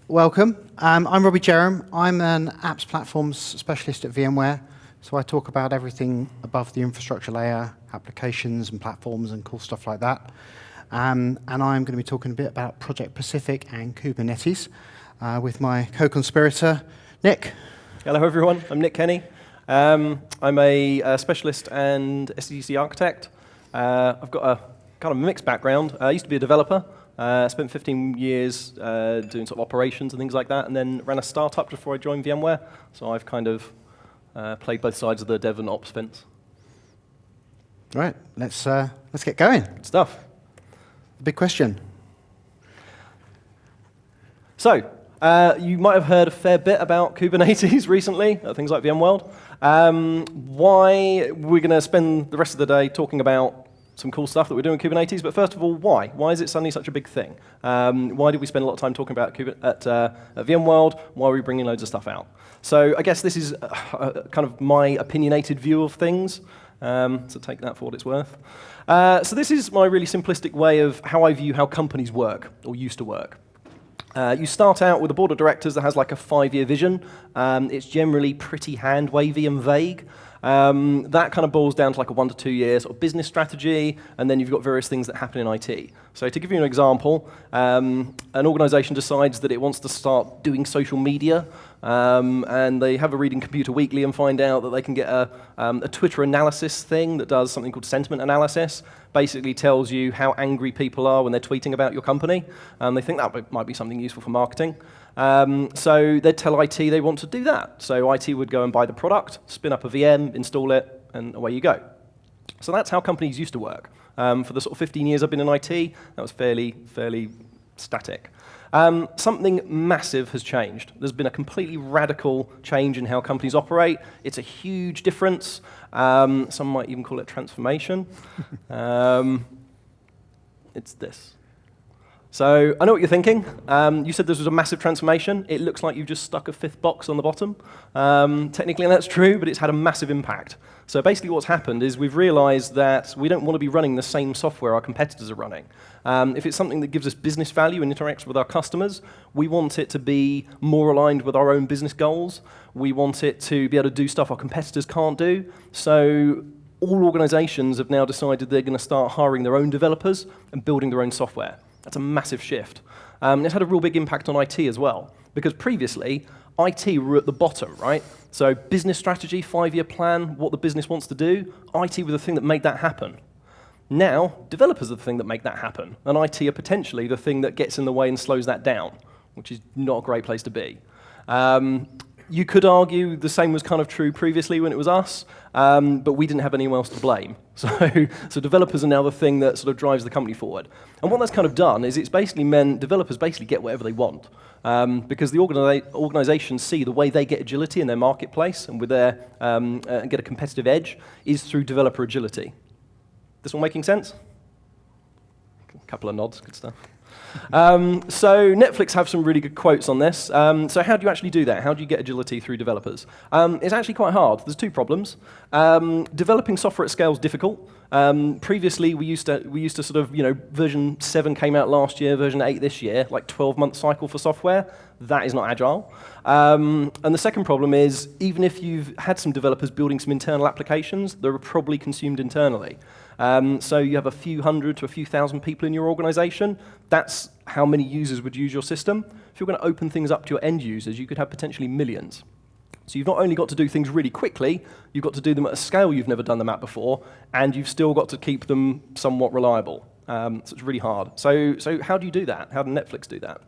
welcome. I'm Robbie Jerrom. I'm an apps platforms specialist at VMware. So I talk about everything above the infrastructure layer, applications and platforms and cool stuff like that. And I'm going to be talking a bit about Project Pacific and Kubernetes with my co-conspirator, Nick. Hello, everyone. I'm Nick Kenny. I'm a specialist and SDDC architect. I've got a kind of mixed background. I used to be a developer. Spent 15 years doing sort of operations and things like that, and then ran a startup before I joined VMware. So I've kind of played both sides of the dev and ops fence. Right, let's get going. Good stuff. The big question. So, you might have heard a fair bit about Kubernetes recently, things like VMworld. Why we're going to spend the rest of the day talking about some cool stuff that we're doing in Kubernetes, but first of all, why? Why is it suddenly such a big thing? Why did we spend a lot of time talking about at VMworld? Why are we bringing loads of stuff out? So I guess this is kind of my opinionated view of things, so take that for what it's worth. So this is my really simplistic way of how I view how companies work, or used to work. You start out with a board of directors that has like a 5-year vision. It's generally pretty hand-wavy and vague. That kind of boils down to like a 1 to 2 year sort of business strategy, and then you've got various things that happen in IT. So to give you an example, an organization decides that it wants to start doing social media, and they have a reading Computer Weekly and find out that they can get a Twitter analysis thing that does something called sentiment analysis. Basically tells you how angry people are when they're tweeting about your company. They think that might be something useful for marketing. So they'd tell IT they want to do that. So IT would go and buy the product, spin up a VM, install it, and away you go. So that's how companies used to work. For the sort of 15 years I've been in IT, that was fairly static. Something massive has changed. There's been a completely radical change in how companies operate. It's a huge difference. Some might even call it transformation. It's this. So I know what you're thinking. You said this was a massive transformation. It looks like you've just stuck a 5th box on the bottom. Technically, that's true, but it's had a massive impact. So basically what's happened is we've realized that we don't want to be running the same software our competitors are running. If it's something that gives us business value and interacts with our customers, we want it to be more aligned with our own business goals. We want it to be able to do stuff our competitors can't do. So all organizations have now decided they're going to start hiring their own developers and building their own software. That's a massive shift. It's had a real big impact on IT as well, because previously, IT were at the bottom, right? So business strategy, 5-year plan, what the business wants to do, IT were the thing that made that happen. Now, developers are the thing that make that happen, and IT are potentially the thing that gets in the way and slows that down, which is not a great place to be. You could argue the same was kind of true previously when it was us, but we didn't have anyone else to blame. So developers are now the thing that sort of drives the company forward. And what that's kind of done is it's basically meant developers basically get whatever they want. Because the organizations see the way they get agility in their marketplace and with their get a competitive edge is through developer agility. This all making sense? A couple of nods, good stuff. So Netflix have some really good quotes on this. So how do you actually do that? How do you get agility through developers? It's actually quite hard. There's 2 problems. Developing software at scale is difficult. Previously, we used to sort of, version 7 came out last year, version 8 this year, like 12-month cycle for software. That is not agile. And the second problem is, even if you've had some developers building some internal applications, they're probably consumed internally. So you have a few hundred to a few thousand people in your organization. That's how many users would use your system. If you're going to open things up to your end users, you could have potentially millions. So you've not only got to do things really quickly, you've got to do them at a scale you've never done them at before, and you've still got to keep them somewhat reliable. So it's really hard. So how do you do that? How did Netflix do that?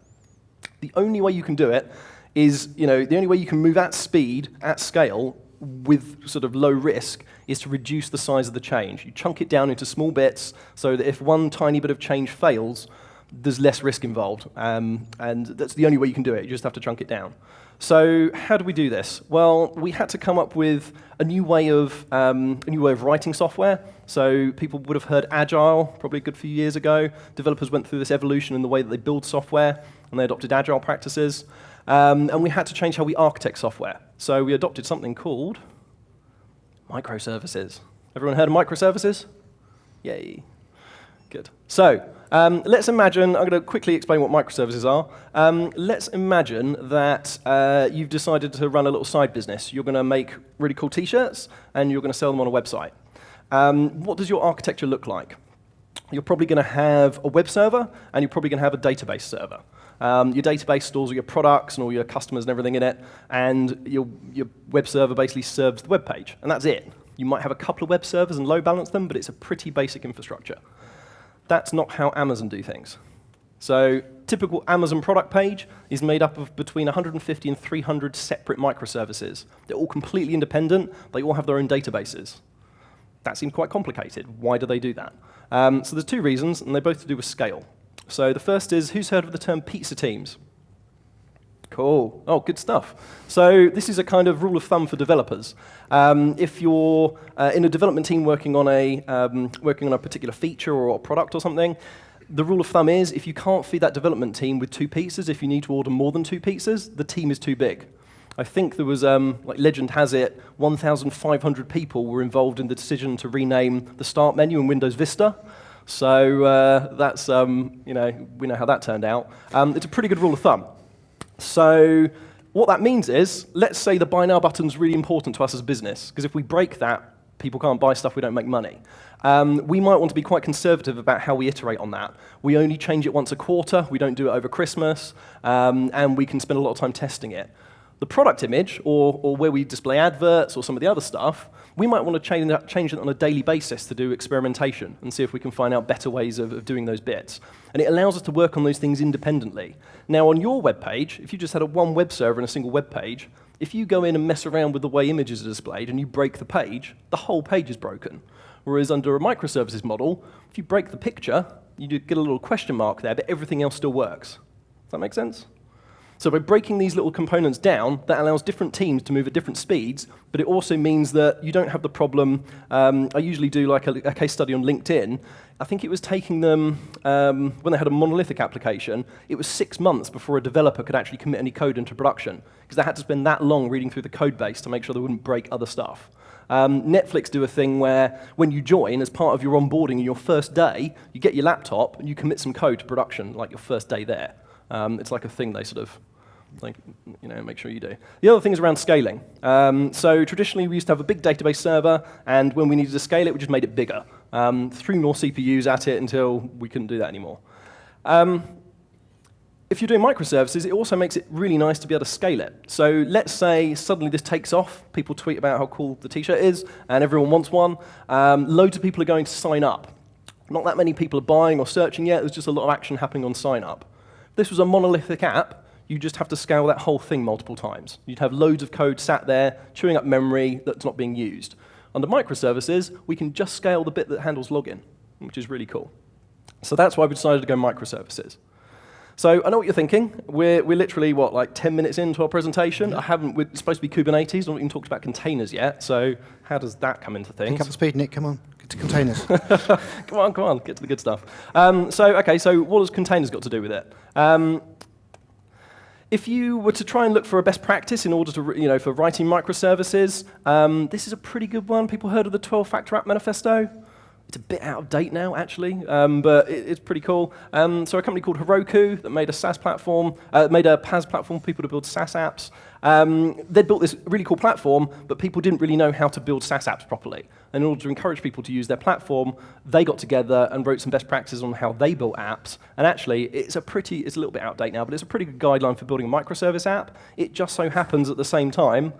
The only way you can do it is, the only way you can move at speed, at scale, with sort of low risk, is to reduce the size of the change. You chunk it down into small bits so that if one tiny bit of change fails, there's less risk involved. And that's the only way you can do it. You just have to chunk it down. So how do we do this? Well, we had to come up with a new way of writing software. So people would have heard Agile probably a good few years ago. Developers went through this evolution in the way that they build software, and they adopted Agile practices. And we had to change how we architect software. So we adopted something called microservices. Everyone heard of microservices? Yay. Good. So let's imagine, I'm going to quickly explain what microservices are. Let's imagine that you've decided to run a little side business. You're going to make really cool t-shirts, and you're going to sell them on a website. What does your architecture look like? You're probably going to have a web server, and you're probably going to have a database server. Your database stores all your products and all your customers and everything in it, and your web server basically serves the web page, and that's it. You might have a couple of web servers and load balance them, but it's a pretty basic infrastructure. That's not how Amazon do things. So typical Amazon product page is made up of between 150 and 300 separate microservices. They're all completely independent. They all have their own databases. That seems quite complicated. Why do they do that? So there's two reasons, and they both to do with scale. So the first is, who's heard of the term pizza teams? Cool. Oh, good stuff. So this is a kind of rule of thumb for developers. If you're in a development team working on a particular feature or a product or something, the rule of thumb is if you can't feed that development team with 2 pizzas, if you need to order more than 2 pizzas, the team is too big. I think there was, like legend has it, 1,500 people were involved in the decision to rename the start menu in Windows Vista. So that's, we know how that turned out. It's a pretty good rule of thumb. So what that means is, let's say the buy now button's really important to us as a business, because if we break that, people can't buy stuff, we don't make money. We might want to be quite conservative about how we iterate on that. We only change it once a quarter, we don't do it over Christmas, and we can spend a lot of time testing it. The product image, or where we display adverts or some of the other stuff, we might want to change it on a daily basis to do experimentation and see if we can find out better ways of doing those bits. And it allows us to work on those things independently. Now, on your web page, if you just had one web server and a single web page, if you go in and mess around with the way images are displayed and you break the page, the whole page is broken. Whereas under a microservices model, if you break the picture, you do get a little question mark there, but everything else still works. Does that make sense? So by breaking these little components down, that allows different teams to move at different speeds, but it also means that you don't have the problem. I usually do like a case study on LinkedIn. I think it was taking them, when they had a monolithic application, it was 6 months before a developer could actually commit any code into production, because they had to spend that long reading through the code base to make sure they wouldn't break other stuff. Netflix do a thing where when you join, as part of your onboarding in your first day, you get your laptop and you commit some code to production, like your first day there. It's like a thing they sort of make sure you do. The other thing is around scaling. So traditionally, we used to have a big database server, and when we needed to scale it, we just made it bigger. Threw more CPUs at it until we couldn't do that anymore. If you're doing microservices, it also makes it really nice to be able to scale it. So let's say suddenly this takes off, people tweet about how cool the t-shirt is, and everyone wants one. Loads of people are going to sign up. Not that many people are buying or searching yet, there's just a lot of action happening on sign up. If this was a monolithic app, you just have to scale that whole thing multiple times. You'd have loads of code sat there, chewing up memory that's not being used. Under microservices, we can just scale the bit that handles login, which is really cool. So that's why we decided to go microservices. So I know what you're thinking. We're literally, like 10 minutes into our presentation? We're supposed to be Kubernetes, I haven't even talked about containers yet, so how does that come into things? Pick up the speed, Nick, come on, get to containers. Come on, get to the good stuff. So what has containers got to do with it? If you were to try and look for a best practice in order to, for writing microservices, this is a pretty good one. People heard of the 12-factor app manifesto? It's a bit out of date now, actually, but it's pretty cool. So a company called Heroku that made a SaaS platform, made a PaaS platform for people to build SaaS apps. They'd built this really cool platform, but people didn't really know how to build SaaS apps properly. And in order to encourage people to use their platform, they got together and wrote some best practices on how they built apps. And actually, it's a little bit out of date now, but it's a pretty good guideline for building a microservice app. It just so happens at the same time,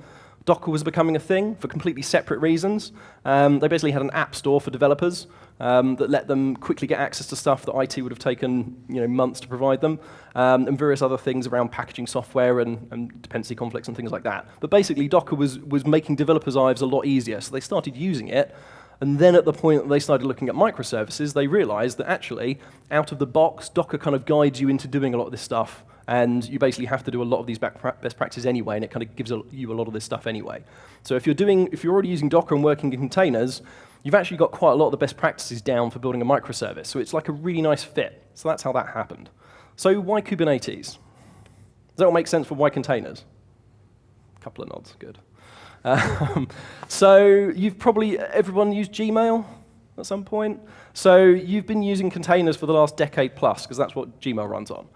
Docker was becoming a thing for completely separate reasons. They basically had an app store for developers that let them quickly get access to stuff that IT would have taken months to provide them, and various other things around packaging software and dependency conflicts and things like that. But basically, Docker was making developers' lives a lot easier, so they started using it. And then at the point that they started looking at microservices, they realized that actually, out of the box, Docker kind of guides you into doing a lot of this stuff. And you basically have to do a lot of these best practices anyway, and it kind of gives you a lot of this stuff anyway. So if you're already using Docker and working in containers, you've actually got quite a lot of the best practices down for building a microservice. So it's like a really nice fit. So that's how that happened. So why Kubernetes? Does that all make sense for why containers? A couple of nods, good. So everyone used Gmail? at some point. So you've been using containers for the last decade plus, because that's what Gmail runs on.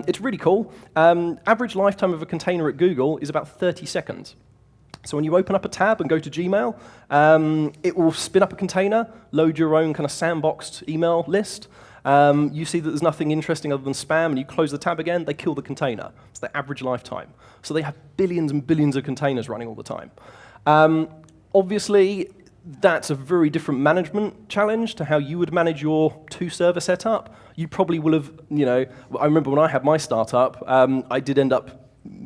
It's really cool. Average lifetime of a container at Google is about 30 seconds. So when you open up a tab and go to Gmail, it will spin up a container, load your own kind of sandboxed email list. You see that there's nothing interesting other than spam, and you close the tab again, they kill the container. It's the average lifetime. So they have billions and billions of containers running all the time. Obviously, that's a very different management challenge to how you would manage your two-server setup. You probably will have, I remember when I had my startup, I did end up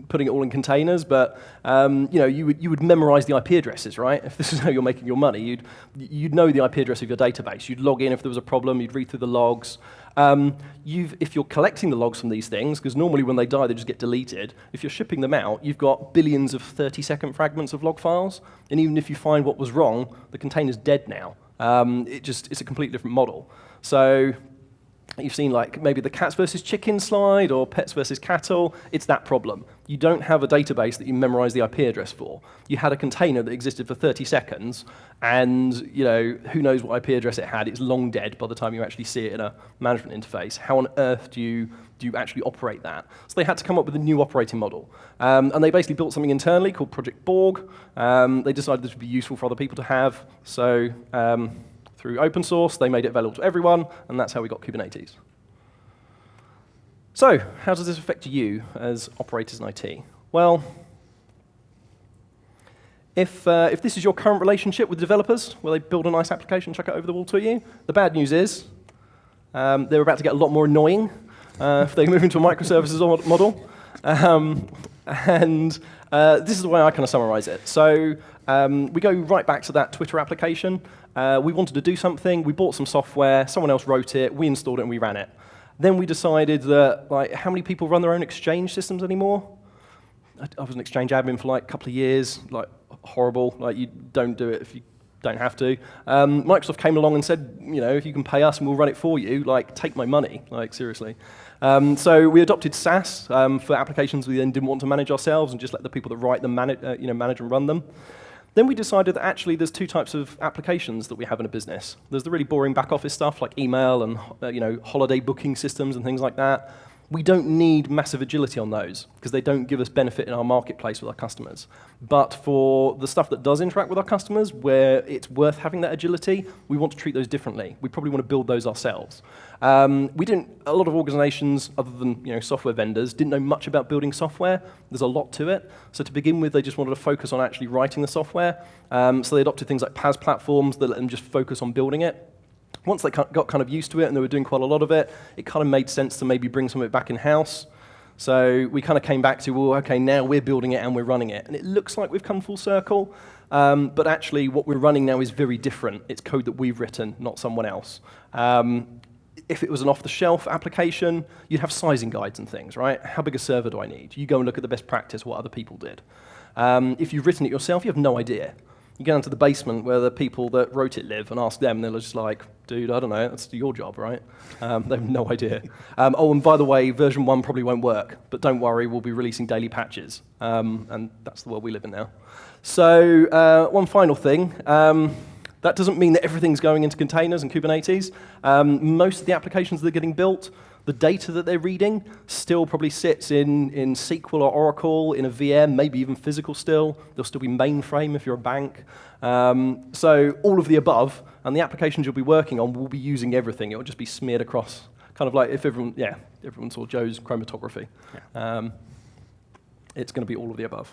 putting it all in containers, but you would memorize the IP addresses, right? If this is how you're making your money, you'd know the IP address of your database. You'd log in if there was a problem. You'd read through the logs. If you're collecting the logs from these things, because normally when they die they just get deleted. If you're shipping them out, you've got billions of 30-second fragments of log files, and even if you find what was wrong, the container's dead now. It's a completely different model. So you've seen like maybe the cats versus chickens slide or pets versus cattle. It's that problem. You don't have a database that you memorize the IP address for. You had a container that existed for 30 seconds, and who knows what IP address it had. It's long dead by the time you actually see it in a management interface. How on earth do you actually operate that? So they had to come up with a new operating model. And they basically built something internally called Project Borg. They decided this would be useful for other people to have. So through open source, they made it available to everyone, and that's how we got Kubernetes. So, how does this affect you as operators in IT? Well, if this is your current relationship with developers, where they build a nice application, chuck it over the wall to you, the bad news is they're about to get a lot more annoying if they move into a microservices model. This is the way I kind of summarize it. So we go right back to that Twitter application. We wanted to do something. We bought some software. Someone else wrote it. We installed it, and we ran it. Then we decided that, how many people run their own Exchange systems anymore? I was an Exchange admin for a couple of years. Horrible. You don't do it if you don't have to. Microsoft came along and said, if you can pay us and we'll run it for you, take my money. Seriously. So we adopted SaaS for applications we then didn't want to manage ourselves and just let the people that write them manage and run them. Then we decided that actually there's two types of applications that we have in a business. There's the really boring back office stuff like email and holiday booking systems and things like that. We don't need massive agility on those because they don't give us benefit in our marketplace with our customers. But for the stuff that does interact with our customers, where it's worth having that agility, we want to treat those differently. We probably want to build those ourselves. A lot of organizations, other than software vendors, didn't know much about building software. There's a lot to it. So to begin with, they just wanted to focus on actually writing the software. So they adopted things like PaaS platforms that let them just focus on building it. Once they got kind of used to it and they were doing quite a lot of it, it kind of made sense to maybe bring some of it back in-house. So we kind of came back to, well, okay, now we're building it and we're running it. And it looks like we've come full circle, but actually what we're running now is very different. It's code that we've written, not someone else. If it was an off-the-shelf application, you'd have sizing guides and things, right? How big a server do I need? You go and look at the best practice, what other people did. If you've written it yourself, you have no idea. You go down to the basement where the people that wrote it live and ask them, and they're just like, dude, I don't know, that's your job, right? They have no idea. And by the way, version 1 probably won't work, but don't worry, we'll be releasing daily patches. And that's the world we live in now. So one final thing. That doesn't mean that everything's going into containers and Kubernetes. Most of the applications that are getting built, the data that they're reading still probably sits in SQL or Oracle, in a VM, maybe even physical still. There'll still be mainframe if you're a bank. So all of the above, and the applications you'll be working on will be using everything. It will just be smeared across, kind of like if everyone saw Joe's chromatography. Yeah. It's going to be all of the above.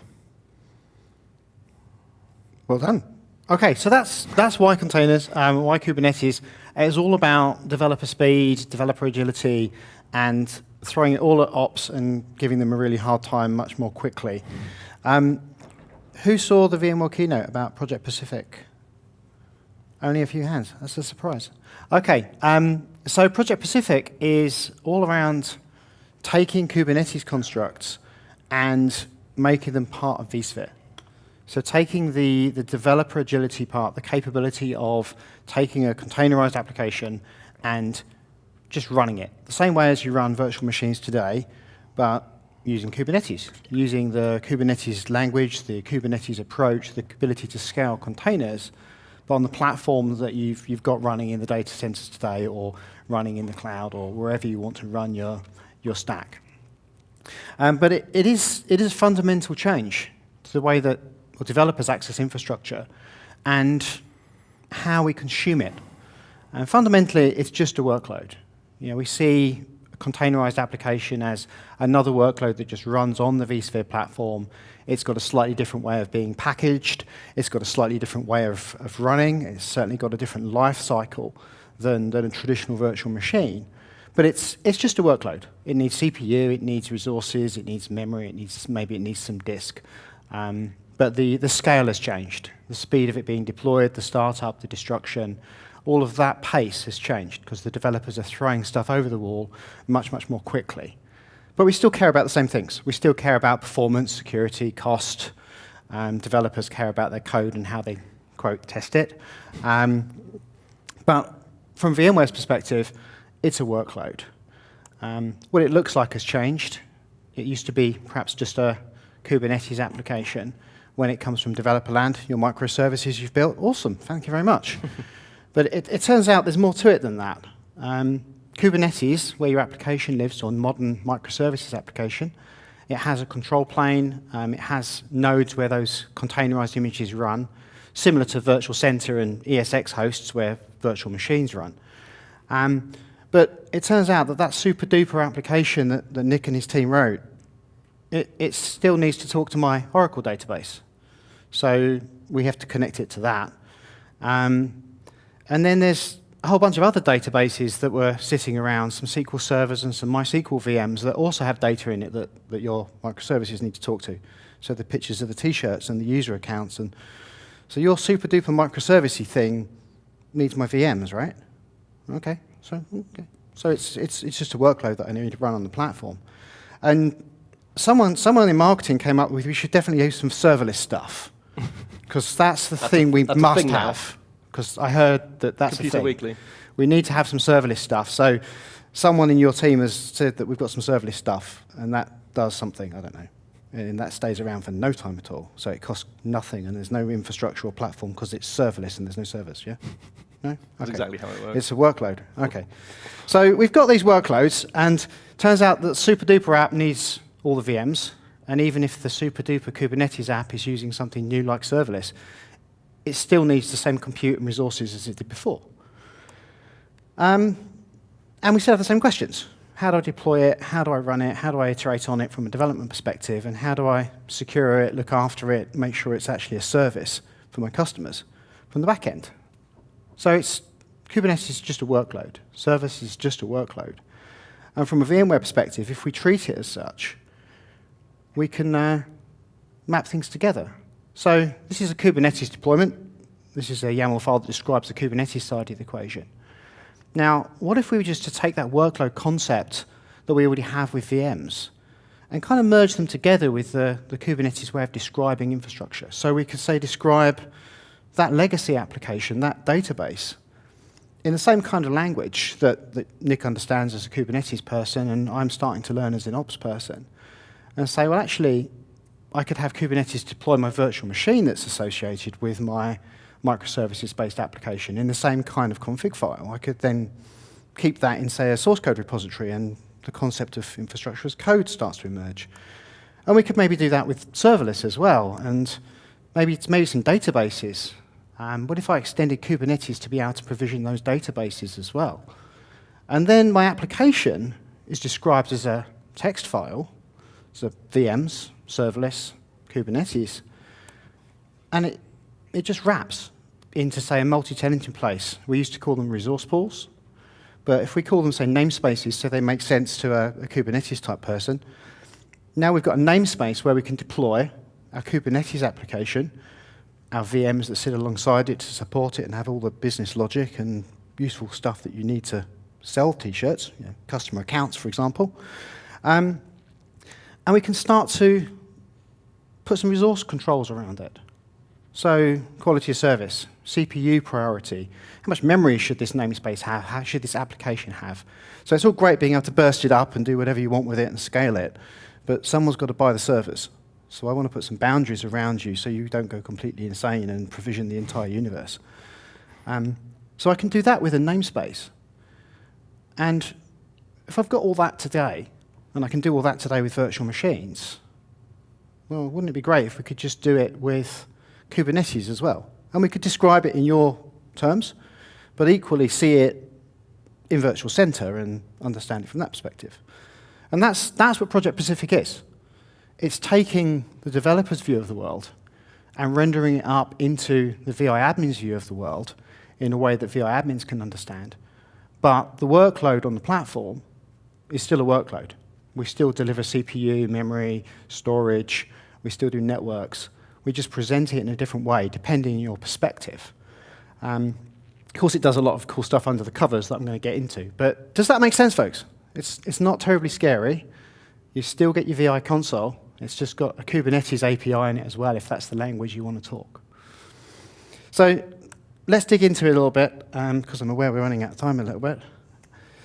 Well done. Okay, so that's why containers, why Kubernetes. It's all about developer speed, developer agility, and throwing it all at ops and giving them a really hard time much more quickly. Who saw the VMworld keynote about Project Pacific? Only a few hands. That's a surprise. Okay, so Project Pacific is all around taking Kubernetes constructs and making them part of Vsphere. So taking the developer agility part, the capability of taking a containerized application and just running it, the same way as you run virtual machines today, but using Kubernetes, using the Kubernetes language, the Kubernetes approach, the ability to scale containers, but on the platform that you've got running in the data centers today, or running in the cloud, or wherever you want to run your stack. But it is a fundamental change to the way that developers access infrastructure and how we consume it. And fundamentally, it's just a workload. We see a containerized application as another workload that just runs on the Vsphere platform. It's got a slightly different way of being packaged. It's got a slightly different way of running. It's certainly got a different life cycle than a traditional virtual machine. But it's just a workload. It needs CPU, it needs resources, it needs memory, maybe it needs some disk. But the scale has changed. The speed of it being deployed, the startup, the destruction, all of that pace has changed because the developers are throwing stuff over the wall much, much more quickly. But we still care about the same things. We still care about performance, security, cost. Developers care about their code and how they, quote, test it. But from VMware's perspective, it's a workload. What it looks like has changed. It used to be perhaps just a Kubernetes application. When it comes from developer land, your microservices you've built, awesome, thank you very much. But it turns out there's more to it than that. Kubernetes, where your application lives, or modern microservices application, it has a control plane, it has nodes where those containerized images run, similar to Virtual Center and ESX hosts where virtual machines run. But it turns out that super duper application that Nick and his team wrote, it still needs to talk to my Oracle database. So we have to connect it to that. And then there's a whole bunch of other databases that were sitting around, some SQL servers and some MySQL VMs that also have data in it that your microservices need to talk to. So the pictures of the T-shirts and the user accounts. And so your super duper microservicey thing needs my VMs, right? Okay. So it's just a workload that I need to run on the platform. And someone in marketing came up with, we should definitely use some serverless stuff. Because that's the thing we must have. Because I heard that's the thing. Weekly. We need to have some serverless stuff. So someone in your team has said that we've got some serverless stuff, and that does something, I don't know. And that stays around for no time at all. So it costs nothing, and there's no infrastructure or platform because it's serverless and there's no servers, yeah? No? Okay. That's exactly how it works. It's a workload. Okay. So we've got these workloads, and turns out that super duper app needs all the VMs, and even if the super duper Kubernetes app is using something new like serverless, it still needs the same compute and resources as it did before. And we still have the same questions. How do I deploy it? How do I run it? How do I iterate on it from a development perspective? And how do I secure it, look after it, make sure it's actually a service for my customers from the back end? So Kubernetes is just a workload. Service is just a workload. And from a VMware perspective, if we treat it as such, we can map things together. So this is a Kubernetes deployment. This is a YAML file that describes the Kubernetes side of the equation. Now, what if we were just to take that workload concept that we already have with VMs and kind of merge them together with the Kubernetes way of describing infrastructure? So we could say describe that legacy application, that database, in the same kind of language that Nick understands as a Kubernetes person and I'm starting to learn as an ops person, and say, well, actually, I could have Kubernetes deploy my virtual machine that's associated with my microservices-based application in the same kind of config file. I could then keep that in, say, a source code repository, and the concept of infrastructure as code starts to emerge. And we could maybe do that with serverless as well, and maybe some databases. What if I extended Kubernetes to be able to provision those databases as well? And then my application is described as a text file, so VMs, serverless, Kubernetes, and it just wraps into, say, a multi-tenant in place. We used to call them resource pools, but if we call them, say, namespaces so they make sense to a Kubernetes type person, now we've got a namespace where we can deploy our Kubernetes application, our VMs that sit alongside it to support it and have all the business logic and useful stuff that you need to sell T-shirts, customer accounts, for example. And we can start to put some resource controls around it. So quality of service, CPU priority, how much memory should this namespace have, how should this application have? So it's all great being able to burst it up and do whatever you want with it and scale it, but someone's got to buy the servers. So I want to put some boundaries around you so you don't go completely insane and provision the entire universe. So I can do that with a namespace. And if I've got all that today, and I can do all that today with virtual machines, well, wouldn't it be great if we could just do it with Kubernetes as well? And we could describe it in your terms, but equally see it in Virtual Center and understand it from that perspective. And that's what Project Pacific is. It's taking the developer's view of the world and rendering it up into the VI admin's view of the world in a way that VI admins can understand. But the workload on the platform is still a workload. We still deliver CPU, memory, storage. We still do networks. We just present it in a different way, depending on your perspective. Of course, it does a lot of cool stuff under the covers that I'm going to get into. But does that make sense, folks? It's not terribly scary. You still get your VI console. It's just got a Kubernetes API in it as well, if that's the language you want to talk. So let's dig into it a little bit, because I'm aware we're running out of time a little bit.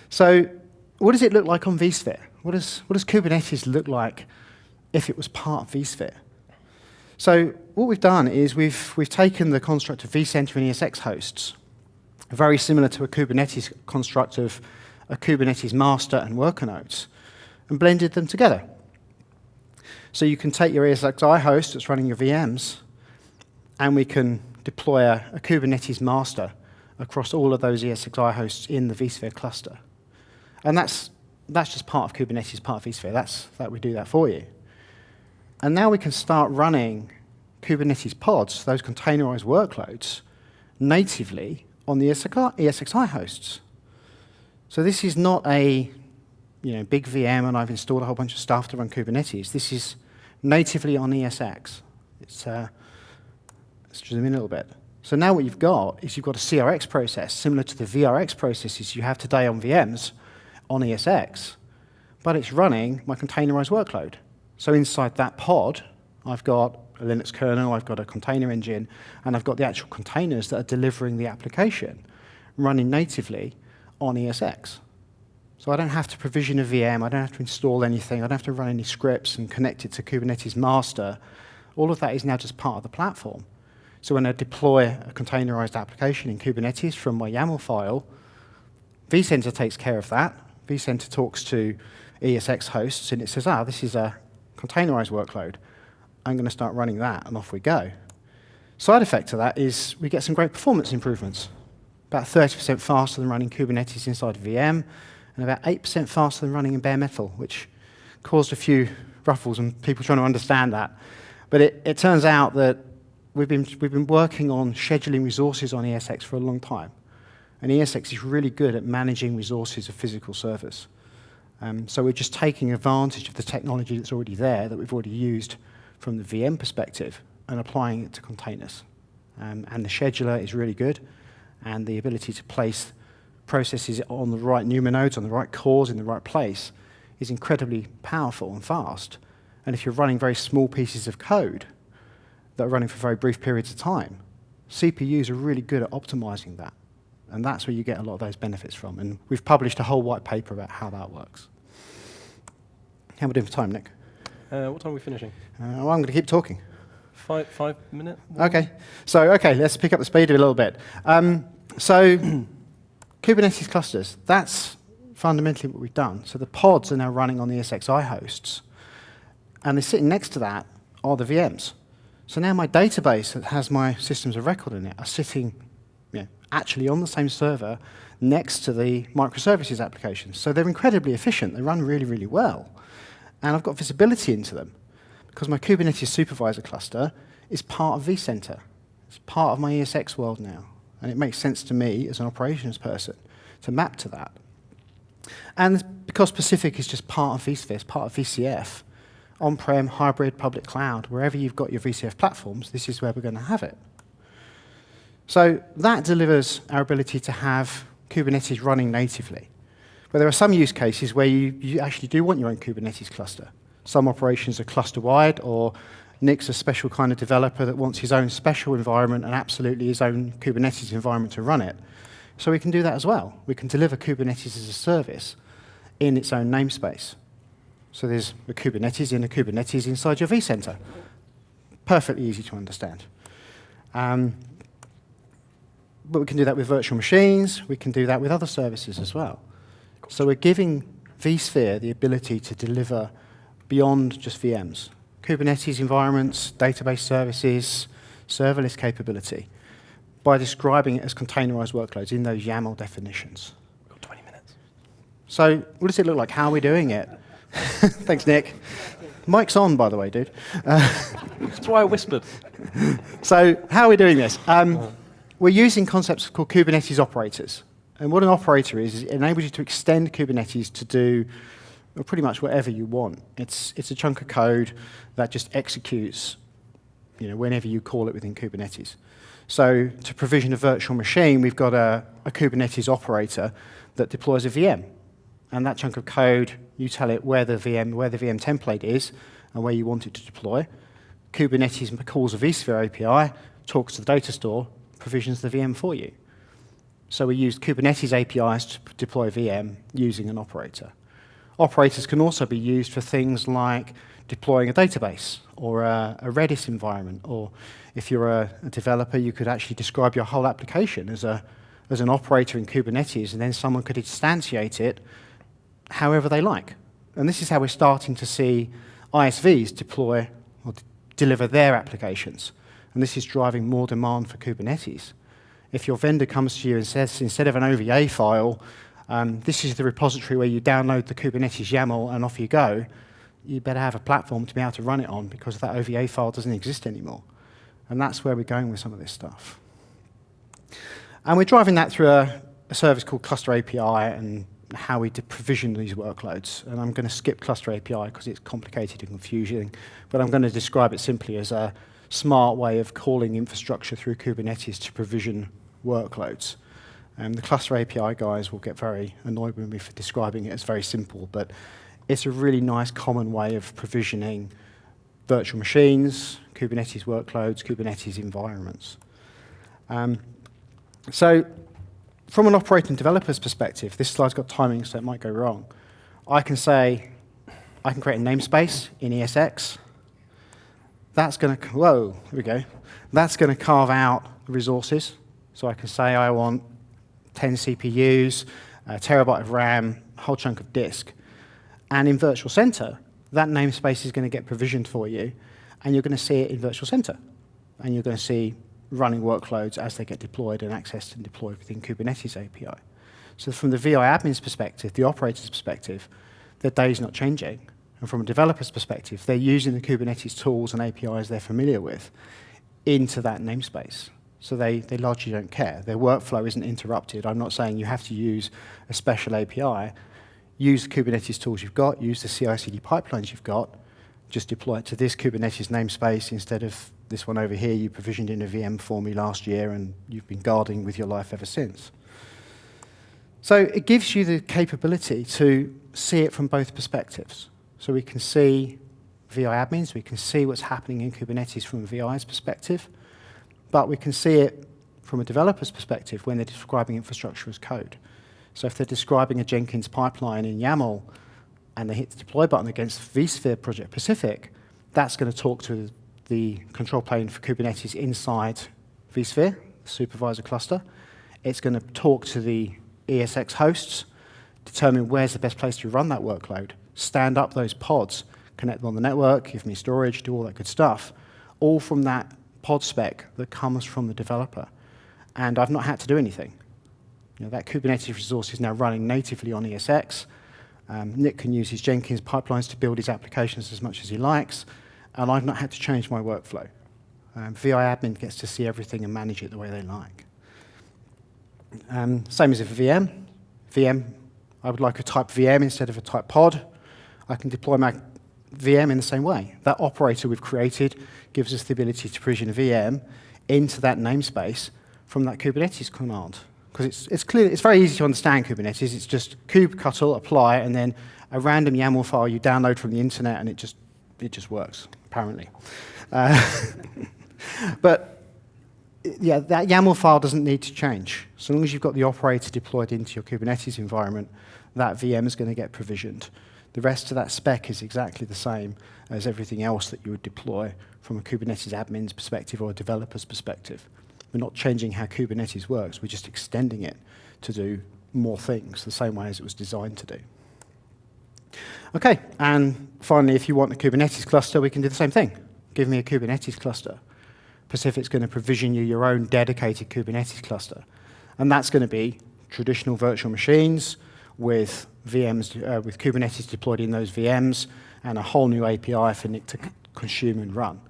So what does it look like on Vsphere? What does Kubernetes look like if it was part of Vsphere? So what we've done is we've taken the construct of vCenter and ESX hosts, very similar to a Kubernetes construct of a Kubernetes master and worker nodes, and blended them together. So you can take your ESXi host that's running your VMs, and we can deploy a Kubernetes master across all of those ESXi hosts in the Vsphere cluster. And that's just part of Kubernetes, part of Vsphere. That we do that for you. And now we can start running Kubernetes pods, those containerized workloads, natively on the ESXi hosts. So this is not a big VM and I've installed a whole bunch of stuff to run Kubernetes. This is natively on ESX. Let's zoom in a little bit. So now what you've got is you've got a CRX process, similar to the VRX processes you have today on VMs on ESX, but it's running my containerized workload. So inside that pod, I've got a Linux kernel, I've got a container engine, and I've got the actual containers that are delivering the application running natively on ESX. So I don't have to provision a VM, I don't have to install anything, I don't have to run any scripts and connect it to Kubernetes master. All of that is now just part of the platform. So when I deploy a containerized application in Kubernetes from my YAML file, vCenter takes care of that. vCenter talks to ESX hosts, and it says, this is a containerized workload. I'm going to start running that, and off we go. Side effect of that is we get some great performance improvements. About 30% faster than running Kubernetes inside a VM, and about 8% faster than running in bare metal, which caused a few ruffles and people trying to understand that. But it turns out that we've been working on scheduling resources on ESX for a long time. And ESX is really good at managing resources of physical servers. So we're just taking advantage of the technology that's already there, that we've already used from the VM perspective, and applying it to containers. And the scheduler is really good, and the ability to place processes on the right NUMA nodes, on the right cores, in the right place, is incredibly powerful and fast. And if you're running very small pieces of code that are running for very brief periods of time, CPUs are really good at optimizing that. And that's where you get a lot of those benefits from. And we've published a whole white paper about how that works. How are we doing for time, Nick? What time are we finishing? I'm going to keep talking. 5 minutes? Okay. So, let's pick up the speed a little bit. So Kubernetes clusters, that's fundamentally what we've done. So the pods are now running on the ESXi hosts. And they're sitting next to that are the VMs. So now my database that has my systems of record in it are sitting actually on the same server next to the microservices applications. So they're incredibly efficient. They run really, really well. And I've got visibility into them because my Kubernetes supervisor cluster is part of vCenter. It's part of my ESX world now. And it makes sense to me as an operations person to map to that. And because Pacific is just part of vSphere, it's part of VCF, on-prem, hybrid, public cloud, wherever you've got your VCF platforms, this is where we're going to have it. So that delivers our ability to have Kubernetes running natively. But there are some use cases where you actually do want your own Kubernetes cluster. Some operations are cluster-wide, or Nick's a special kind of developer that wants his own special environment and absolutely his own Kubernetes environment to run it. So we can do that as well. We can deliver Kubernetes as a service in its own namespace. So there's a Kubernetes in a Kubernetes inside your vCenter. Perfectly easy to understand. But we can do that with virtual machines. We can do that with other services as well. So we're giving vSphere the ability to deliver beyond just VMs. Kubernetes environments, database services, serverless capability, by describing it as containerized workloads in those YAML definitions. We've got 20 minutes. So what does it look like? How are we doing it? Thanks, Nick. Mic's on, by the way, dude. That's why I whispered. So how are we doing this? We're using concepts called Kubernetes Operators. And what an operator is it enables you to extend Kubernetes to do pretty much whatever you want. It's a chunk of code that just executes whenever you call it within Kubernetes. So to provision a virtual machine, we've got a Kubernetes operator that deploys a VM. And that chunk of code, you tell it where the VM template is and where you want it to deploy. Kubernetes calls a vSphere API, talks to the data store, provisions the VM for you. So we use Kubernetes APIs to deploy VM using an operator. Operators can also be used for things like deploying a database or a Redis environment, or if you're a developer, you could actually describe your whole application as an operator in Kubernetes, and then someone could instantiate it however they like. And this is how we're starting to see ISVs deploy or deliver their applications. And this is driving more demand for Kubernetes. If your vendor comes to you and says, instead of an OVA file, this is the repository where you download the Kubernetes YAML and off you go, you better have a platform to be able to run it on, because that OVA file doesn't exist anymore. And that's where we're going with some of this stuff. And we're driving that through a service called Cluster API and how we provision these workloads. And I'm going to skip Cluster API because it's complicated and confusing, but I'm going to describe it simply as a smart way of calling infrastructure through Kubernetes to provision workloads. The Cluster API guys will get very annoyed with me for describing it as very simple, but it's a really nice common way of provisioning virtual machines, Kubernetes workloads, Kubernetes environments. So from an operating developer's perspective, this slide's got timing, so it might go wrong. I can create a namespace in ESX. That's going to, whoa, here we go. That's going to carve out the resources. So I can say I want 10 CPUs, a terabyte of RAM, a whole chunk of disk. And in Virtual Center, that namespace is going to get provisioned for you, and you're going to see it in Virtual Center. And you're going to see running workloads as they get deployed and accessed and deployed within Kubernetes API. So from the VI admin's perspective, the operator's perspective, their day's not changing. And from a developer's perspective, they're using the Kubernetes tools and APIs they're familiar with into that namespace. So they largely don't care. Their workflow isn't interrupted. I'm not saying you have to use a special API. Use the Kubernetes tools you've got, use the CI/CD pipelines you've got, just deploy it to this Kubernetes namespace instead of this one over here you provisioned in a VM for me last year and you've been guarding with your life ever since. So it gives you the capability to see it from both perspectives. So we can see VI admins, we can see what's happening in Kubernetes from a VI's perspective, but we can see it from a developer's perspective when they're describing infrastructure as code. So if they're describing a Jenkins pipeline in YAML and they hit the deploy button against vSphere Project Pacific, that's going to talk to the control plane for Kubernetes inside vSphere, the supervisor cluster. It's going to talk to the ESX hosts, determine where's the best place to run that workload, stand up those pods, connect them on the network, give me storage, do all that good stuff, all from that pod spec that comes from the developer. And I've not had to do anything. That Kubernetes resource is now running natively on ESX. Nick can use his Jenkins pipelines to build his applications as much as he likes, and I've not had to change my workflow. VI admin gets to see everything and manage it the way they like. Same as if a VM, I would like a type VM instead of a type pod. I can deploy my VM in the same way. That operator we've created gives us the ability to provision a VM into that namespace from that Kubernetes command. Because it's clear, it's very easy to understand Kubernetes. It's just kubectl, apply, and then a random YAML file you download from the internet, and it just works, apparently. But yeah, that YAML file doesn't need to change. So long as you've got the operator deployed into your Kubernetes environment, that VM is going to get provisioned. The rest of that spec is exactly the same as everything else that you would deploy from a Kubernetes admin's perspective or a developer's perspective. We're not changing how Kubernetes works. We're just extending it to do more things the same way as it was designed to do. OK, and finally, if you want a Kubernetes cluster, we can do the same thing. Give me a Kubernetes cluster. Pacific's going to provision you your own dedicated Kubernetes cluster. And that's going to be traditional virtual machines with VMs, with Kubernetes deployed in those VMs, and a whole new API for Nick to consume and run.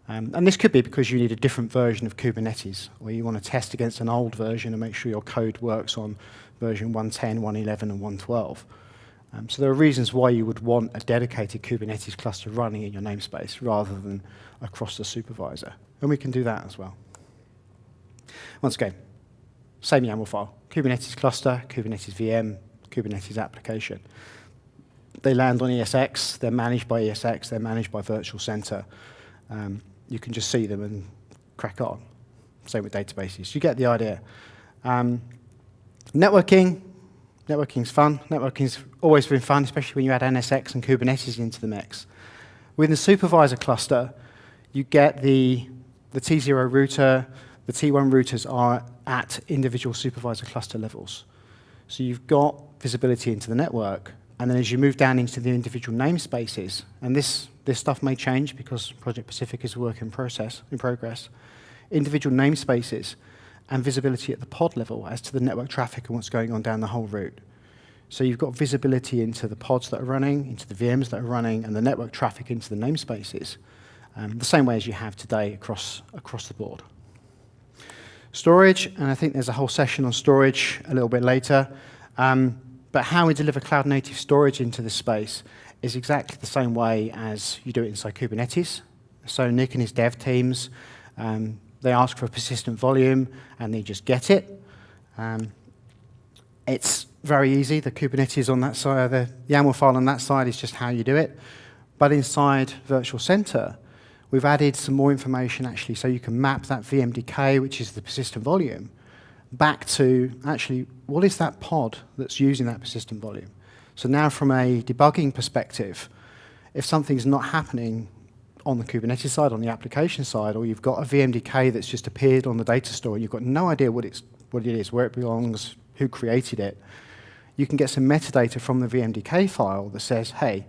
And this could be because you need a different version of Kubernetes, or you want to test against an old version and make sure your code works on version 110, 111, and 112. So there are reasons why you would want a dedicated Kubernetes cluster running in your namespace rather than across the supervisor. And we can do that as well. Once again, same YAML file. Kubernetes cluster, Kubernetes VM, Kubernetes application. They land on ESX. They're managed by ESX. They're managed by Virtual Center. You can just see them and crack on. Same with databases. You get the idea. Networking. Networking's fun. Networking's always been fun, especially when you add NSX and Kubernetes into the mix. Within the supervisor cluster, you get the T0 router. The T1 routers are at individual supervisor cluster levels. So you've got visibility into the network. And then as you move down into the individual namespaces, and this stuff may change because Project Pacific is a work in progress, individual namespaces and visibility at the pod level as to the network traffic and what's going on down the whole route. So you've got visibility into the pods that are running, into the VMs that are running, and the network traffic into the namespaces, the same way as you have today across the board. Storage, and I think there's a whole session on storage a little bit later. But how we deliver cloud-native storage into this space is exactly the same way as you do it inside Kubernetes. So Nick and his dev teams, they ask for a persistent volume, and they just get it. It's very easy. The Kubernetes on that side, the YAML file on that side is just how you do it. But inside Virtual Center, we've added some more information, actually, so you can map that VMDK, which is the persistent volume, back to, actually, what is that pod that's using that persistent volume? So now from a debugging perspective, if something's not happening on the Kubernetes side, on the application side, or you've got a VMDK that's just appeared on the data store, you've got no idea what it is, where it belongs, who created it, you can get some metadata from the VMDK file that says, hey,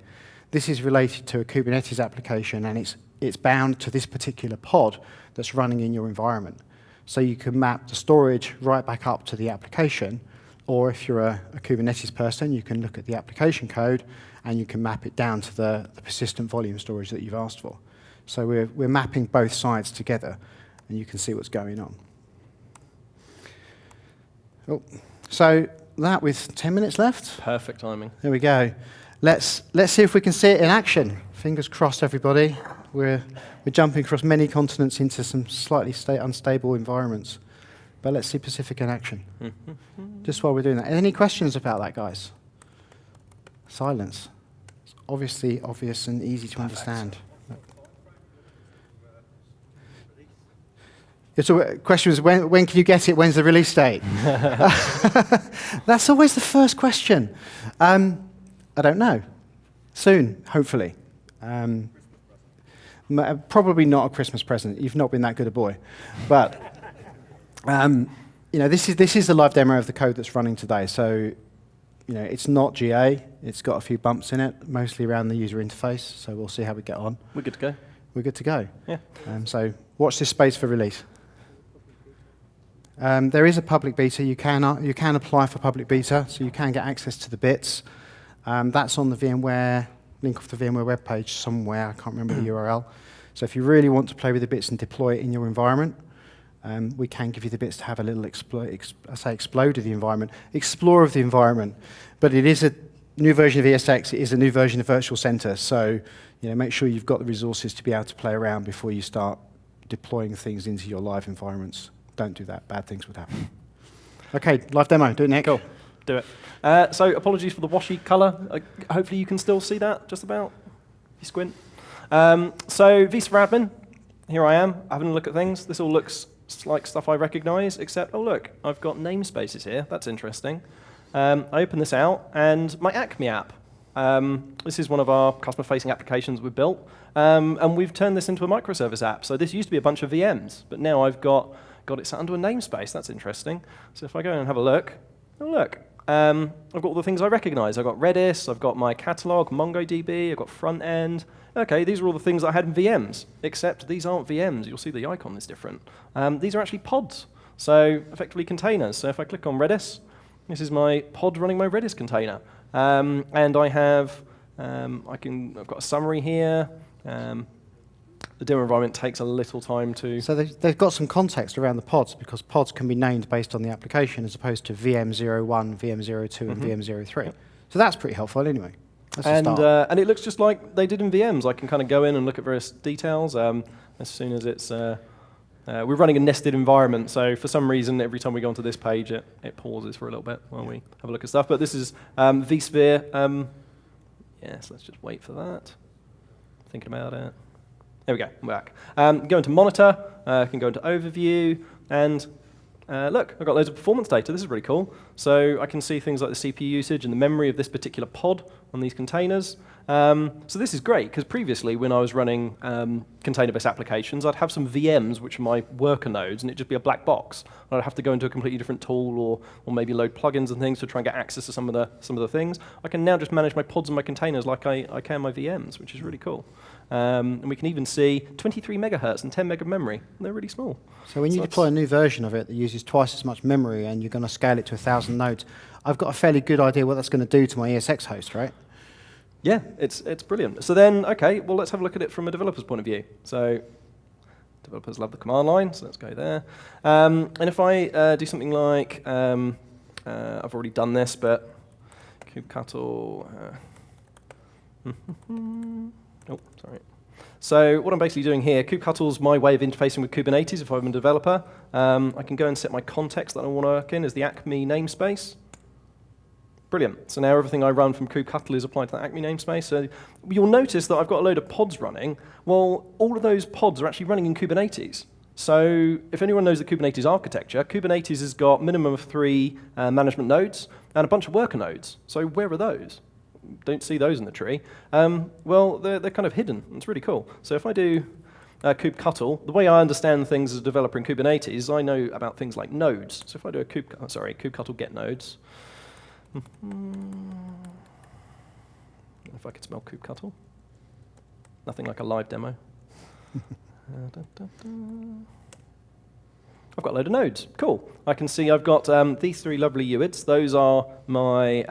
this is related to a Kubernetes application, and it's bound to this particular pod that's running in your environment. So you can map the storage right back up to the application, or if you're a Kubernetes person, you can look at the application code and you can map it down to the persistent volume storage that you've asked for. So we're mapping both sides together, and you can see what's going on. Oh, so that with 10 minutes left. Perfect timing. There we go. Let's see if we can see it in action. Fingers crossed, everybody. We're jumping across many continents into some slightly unstable environments. But let's see Pacific in action. Just while we're doing that. Any questions about that, guys? Silence. It's obviously obvious and easy to understand. So the question was, when can you get it? When's the release date? That's always the first question. I don't know. Soon, hopefully. Probably not a Christmas present. You've not been that good a boy. But this is the live demo of the code that's running today. So it's not GA. It's got a few bumps in it, mostly around the user interface. So we'll see how we get on. We're good to go. We're good to go. Yeah. So watch this space for release. There is a public beta. You can apply for public beta, so you can get access to the bits. That's on the VMware, link off the VMware webpage somewhere. I can't remember the URL. So if you really want to play with the bits and deploy it in your environment, we can give you the bits to have a little explode of the environment, explore of the environment. But it is a new version of ESX. It is a new version of Virtual Center. So make sure you've got the resources to be able to play around before you start deploying things into your live environments. Don't do that. Bad things would happen. OK, live demo. Do it, Nick. Cool. Do it. So apologies for the washy color. Hopefully you can still see that, just about, if you squint. So Vsphere admin, here I am, having a look at things. This all looks like stuff I recognize, except, oh look, I've got namespaces here. That's interesting. I open this out, and my Acme app. This is one of our customer-facing applications we've built, and we've turned this into a microservice app. So this used to be a bunch of VMs, but now I've got got it set under a namespace. That's interesting. So if I go and have a look, I've got all the things I recognize. I've got Redis, I've got my catalog, MongoDB, I've got front end. Okay, these are all the things that I had in VMs, except these aren't VMs. You'll see the icon is different. These are actually pods, so effectively containers. So if I click on Redis, this is my pod running my Redis container. And I have, I've got a summary here. The demo environment takes a little time to... So they've got some context around the pods, because pods can be named based on the application as opposed to VM01, VM02, and VM03. Yep. So that's pretty helpful anyway. And it looks just like they did in VMs. I can kind of go in and look at various details as soon as it's... we're running a nested environment, so for some reason, every time we go onto this page, it pauses for a little bit while we have a look at stuff. But this is Vsphere. Yes, let's just wait for that. Thinking about it. There we go, I'm back. Go into Monitor, I can go into Overview, and look, I've got loads of performance data. This is really cool. So I can see things like the CPU usage and the memory of this particular pod on these containers. So this is great, because previously when I was running container-based applications, I'd have some VMs, which are my worker nodes, and it'd just be a black box. I'd have to go into a completely different tool or maybe load plugins and things to try and get access to some of the things. I can now just manage my pods and my containers like I can my VMs, which is really cool. And we can even see 23 megahertz and 10 meg of memory. They're really small. So when you deploy a new version of it that uses twice as much memory and you're going to scale it to 1,000 nodes, I've got a fairly good idea what that's going to do to my ESX host, right? Yeah, it's brilliant. So then, okay, well, let's have a look at it from a developer's point of view. So developers love the command line, so let's go there. And if I do something like, I've already done this, but kubectl, oh, sorry. So what I'm basically doing here, kubectl's my way of interfacing with Kubernetes if I'm a developer. I can go and set my context that I want to work in as the Acme namespace. Brilliant. So now everything I run from kubectl is applied to that Acme namespace. So you'll notice that I've got a load of pods running. Well, all of those pods are actually running in Kubernetes. So if anyone knows the Kubernetes architecture, Kubernetes has got minimum of 3 management nodes and a bunch of worker nodes. So where are those? Don't see those in the tree. Well, they're kind of hidden. It's really cool. So if I do kubectl, the way I understand things as a developer in Kubernetes, I know about things like nodes. So if I do a kubectl get nodes, if I could spell kubectl, nothing like a live demo. I've got a load of nodes. Cool. I can see I've got these 3 lovely UIDs. Those are my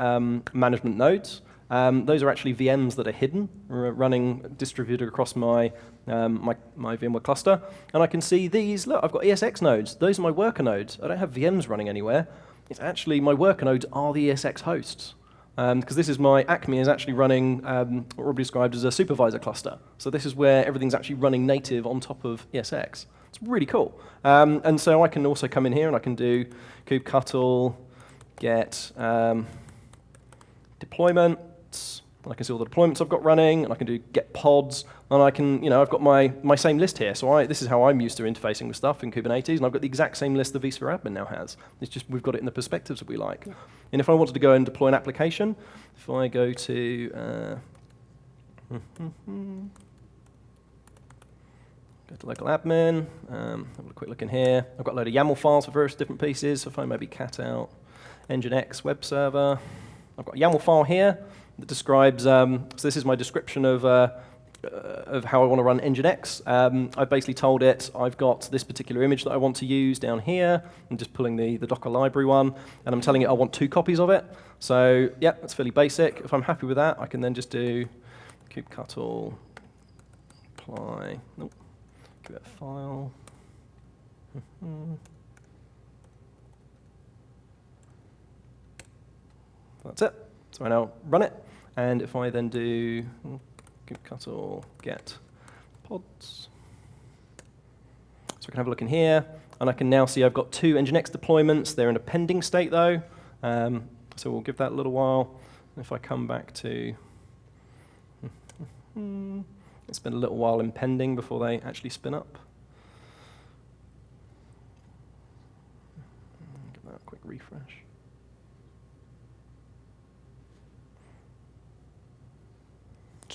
management nodes. Those are actually VMs that are hidden, running distributed across my VMware cluster. And I can see these. Look, I've got ESX nodes. Those are my worker nodes. I don't have VMs running anywhere. It's actually my worker nodes are the ESX hosts. Because this is my Acme is actually running what Robbie described as a supervisor cluster. So this is where everything's actually running native on top of ESX. It's really cool. And so I can also come in here and I can do kubectl get deployments. And I can see all the deployments I've got running, and I can do get pods, and I can, I've got my same list here. So this is how I'm used to interfacing with stuff in Kubernetes, and I've got the exact same list the Vsphere admin now has. It's just we've got it in the perspectives that we like. Yeah. And if I wanted to go and deploy an application, if I go to go to local admin, have a quick look in here. I've got a load of YAML files for various different pieces. So if I maybe cat out Nginx web server, I've got a YAML file here that describes, so this is my description of how I want to run Nginx. I've basically told it I've got this particular image that I want to use down here. I'm just pulling the Docker library one, and I'm telling it I want 2 copies of it. So yeah, that's fairly basic. If I'm happy with that, I can then just do kubectl apply, qt file. That's it. So I now run it. And if I then do kubectl get pods, so I can have a look in here, and I can now see I've got 2 Nginx deployments. They're in a pending state though, so we'll give that a little while. If I come back to, it's been a little while in pending before they actually spin up. Give that a quick refresh.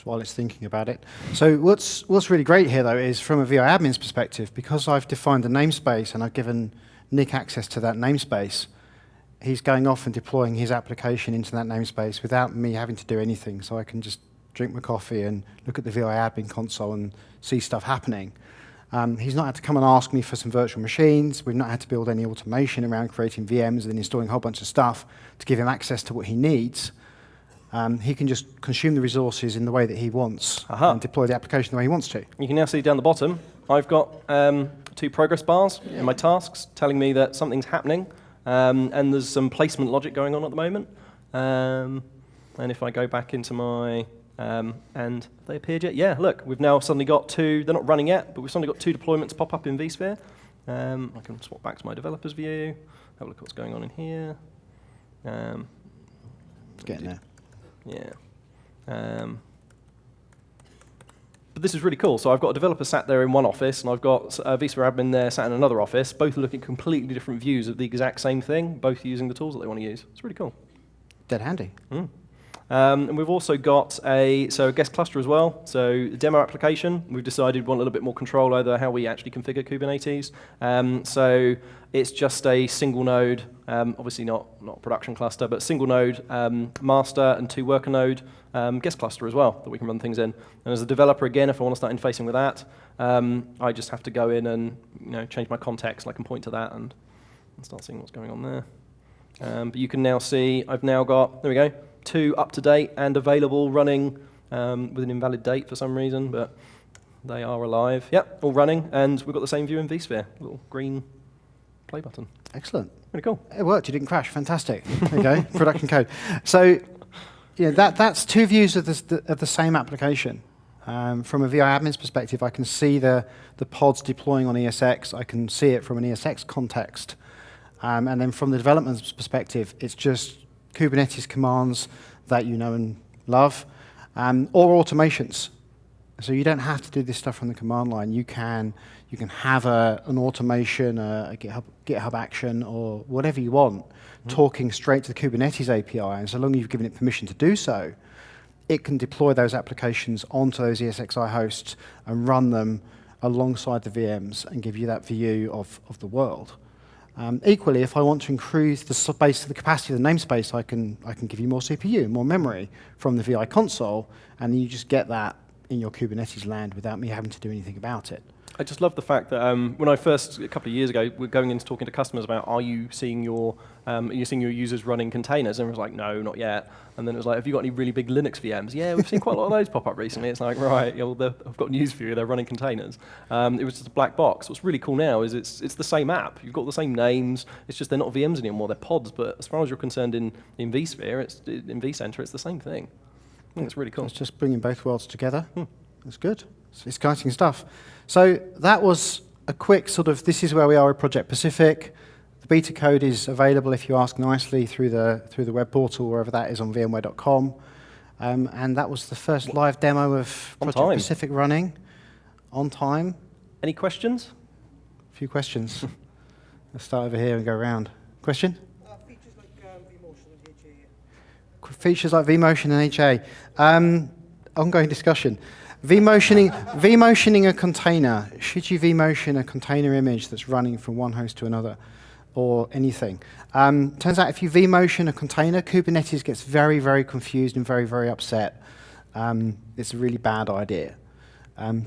while it's thinking about it. So what's really great here, though, is from a VI admin's perspective, because I've defined a namespace and I've given Nick access to that namespace, he's going off and deploying his application into that namespace without me having to do anything. So I can just drink my coffee and look at the VI admin console and see stuff happening. He's not had to come and ask me for some virtual machines. We've not had to build any automation around creating VMs and then installing a whole bunch of stuff to give him access to what he needs. He can just consume the resources in the way that he wants and deploy the application the way he wants to. You can now see down the bottom, I've got 2 progress bars in my tasks telling me that something's happening, and there's some placement logic going on at the moment. And if I go back into my, and have they appeared yet? Yeah, look, we've now suddenly got 2, they're not running yet, but we've suddenly got 2 deployments pop up in Vsphere. I can swap back to my developers view, have a look at what's going on in here. It's getting there. Yeah. But this is really cool. So I've got a developer sat there in one office, and I've got a Vsphere admin there sat in another office, both looking at completely different views of the exact same thing, both using the tools that they want to use. It's really cool. Dead handy. And we've also got a guest cluster as well. So the demo application, we've decided we want a little bit more control over how we actually configure Kubernetes. So it's just a single node, obviously not a production cluster, but single node master and 2 worker node guest cluster as well that we can run things in. And as a developer, again, if I want to start interfacing with that, I just have to go in and change my context, and I can point to that and start seeing what's going on there. But you can now see I've now got, there we go, 2 up-to-date and available running with an invalid date for some reason, but they are alive. Yep, all running, and we've got the same view in Vsphere, little green play button. Excellent. Really cool. It worked. You didn't crash. Fantastic. There you go. Production code. So that's 2 views of the same application. From a VI admin's perspective, I can see the pods deploying on ESX. I can see it from an ESX context. And then from the development's perspective, it's just Kubernetes commands that you know and love, or automations. So you don't have to do this stuff from the command line. You can have an automation, a GitHub action, or whatever you want, talking straight to the Kubernetes API. And so long as you've given it permission to do so, it can deploy those applications onto those ESXi hosts and run them alongside the VMs and give you that view of the world. Equally, if I want to increase the capacity of the namespace, I can give you more CPU, more memory from the VI console, and you just get that in your Kubernetes land without me having to do anything about it. I just love the fact that when I first, a couple of years ago, we're going into talking to customers about, are you seeing your users running containers? And everyone's like, no, not yet. And then it was like, have you got any really big Linux VMs? Yeah, we've seen quite a lot of those pop up recently. It's like, right, yeah, well, I've got news for you. They're running containers. It was just a black box. What's really cool now is it's the same app. You've got the same names. It's just they're not VMs anymore. They're pods. But as far as you're concerned in Vsphere, in vCenter, it's the same thing. I think it's really cool. It's just bringing both worlds together. That's good. It's exciting stuff. So that was a quick sort of, this is where we are with Project Pacific. The beta code is available if you ask nicely through the web portal, wherever that is on VMware.com. And that was the first live demo of Project Pacific running on time. Any questions? A few questions. Let's start over here and go around. Question? Features like vMotion and HA. Features like vMotion and HA. Ongoing discussion. vMotioning a container. Should you vMotion a container image that's running from one host to another, or anything? Turns out if you vMotion a container, Kubernetes gets very, very confused and very, very upset. It's a really bad idea.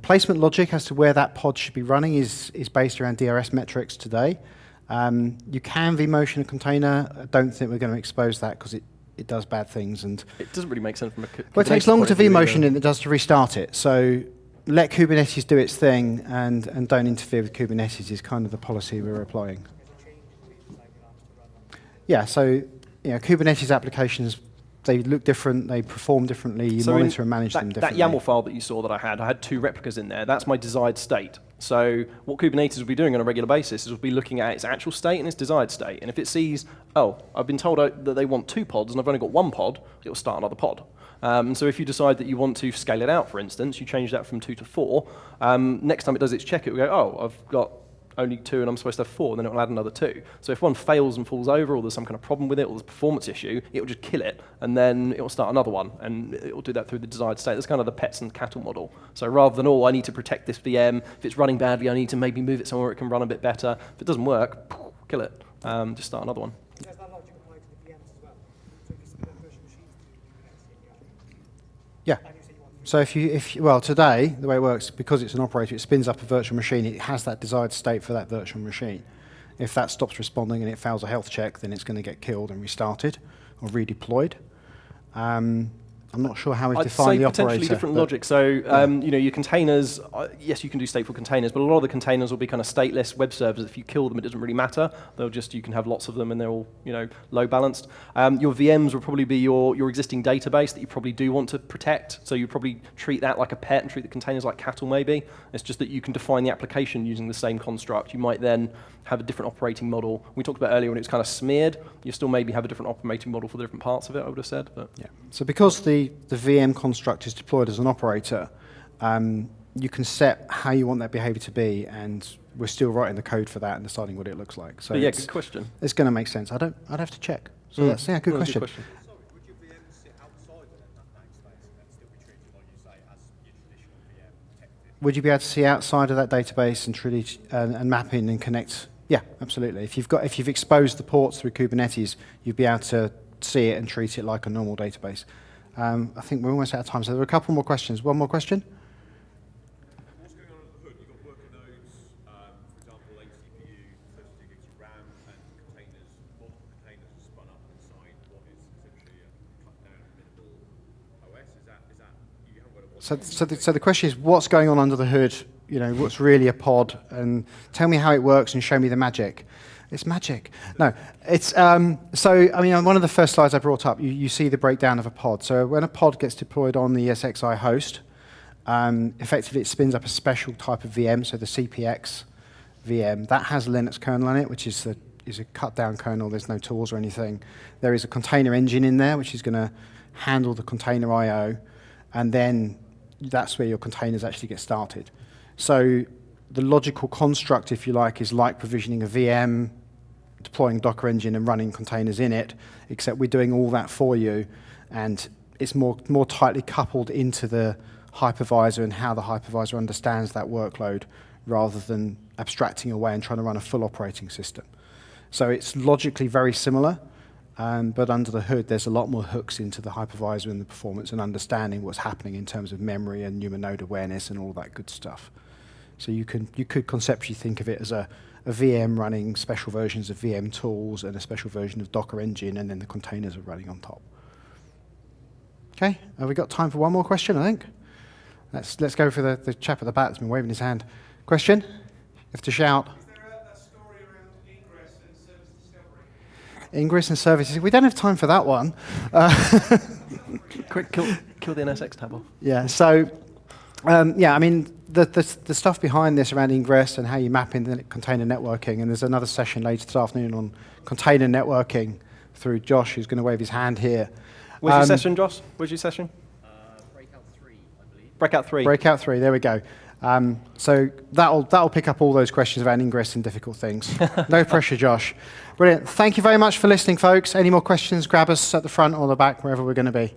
Placement logic as to where that pod should be running is based around DRS metrics today. You can vMotion a container. I don't think we're going to expose that because it does bad things, and it doesn't really make sense from a well, it takes longer to vMotion than it does to restart it. So let Kubernetes do its thing, and don't interfere with Kubernetes is kind of the policy we're applying. Yeah, so Kubernetes applications, they look different, they perform differently, you monitor and manage them differently. That YAML file that you saw that I had 2 replicas in there. That's my desired state. So what Kubernetes will be doing on a regular basis is will be looking at its actual state and its desired state. And if it sees, oh, I've been told that they want 2 pods and I've only got 1 pod, it will start another pod. So if you decide that you want to scale it out, for instance, you change that from 2 to 4. Next time it does its check, it will go, oh, I've got only 2 and I'm supposed to have 4, then it will add another 2. So if one fails and falls over, or there's some kind of problem with it, or there's a performance issue, it will just kill it, and then it will start another one, and it will do that through the desired state. That's kind of the pets and cattle model. So rather than, I need to protect this VM, if it's running badly, I need to maybe move it somewhere it can run a bit better. If it doesn't work, kill it, just start another one. Does that logic apply to the VMs as well? So if you split virtual machines to Kubernetes, Yeah. and you say you want to So well, today, the way it works, because it's an operator, it spins up a virtual machine. It has that desired state for that virtual machine. If that stops responding and it fails a health check, then it's going to get killed and restarted or redeployed. I'm not sure how we define the operator. Potentially different logic. So, your containers, yes, you can do stateful containers, but a lot of the containers will be kind of stateless web servers. If you kill them, it doesn't really matter. You can have lots of them and they're all, low balanced. Your VMs will probably be your existing database that you probably do want to protect. So you probably treat that like a pet and treat the containers like cattle maybe. It's just that you can define the application using the same construct. You might then have a different operating model. We talked about earlier when it's kind of smeared. You still maybe have a different operating model for the different parts of it, I would have said. But yeah. So because the VM construct is deployed as an operator, you can set how you want that behavior to be, and we're still writing the code for that and deciding what it looks like. So yeah, good question. It's going to make sense. I'd have to check. So that's good question. Sorry, would your VM sit outside of that namespace and still be treated, like you say, as your traditional VM protected? Would you be able to see outside of that database and treat and map in and connect? Yeah, absolutely. If you've exposed the ports through Kubernetes, you'd be able to see it and treat it like a normal database. I think we're almost out of time, so there are a couple more questions. One more question? What's going on under the hood? You've got worker nodes, for example, 8 CPU, 32 gigs of RAM, and containers, multiple containers are spun up inside what is essentially a cut down minimal OS. Is that you haven't got a So the question is, what's going on under the hood? What's really a pod? And tell me how it works and show me the magic. It's magic. No, it's on one of the first slides I brought up, you see the breakdown of a pod. So when a pod gets deployed on the ESXi host, effectively it spins up a special type of VM, so the CPX VM. That has a Linux kernel in it, which is a cut-down kernel. There's no tools or anything. There is a container engine in there, which is going to handle the container I/O, and then that's where your containers actually get started. So the logical construct, if you like, is like provisioning a VM, deploying Docker engine and running containers in it, except we're doing all that for you, and it's more tightly coupled into the hypervisor and how the hypervisor understands that workload rather than abstracting away and trying to run a full operating system. So it's logically very similar, but under the hood there's a lot more hooks into the hypervisor and the performance and understanding what's happening in terms of memory and pneumo node awareness and all that good stuff. So you could conceptually think of it as a VM running special versions of VM tools and a special version of Docker engine, and then the containers are running on top. Okay, have we got time for one more question, I think? Let's go for the chap at the back that's been waving his hand. Question? You have to shout. Is there a story around Ingress and service discovery? Ingress and Services. We don't have time for that one. Quick, kill the NSX tab off. Yeah, so, the stuff behind this around Ingress and how you map in the container networking, and there's another session later this afternoon on container networking through Josh, who's going to wave his hand here. Where's your session, Josh? Where's your session? Breakout 3, I believe. Breakout 3. Breakout 3, there we go. So that'll pick up all those questions around Ingress and difficult things. No pressure, Josh. Brilliant. Thank you very much for listening, folks. Any more questions, grab us at the front or the back, wherever we're going to be.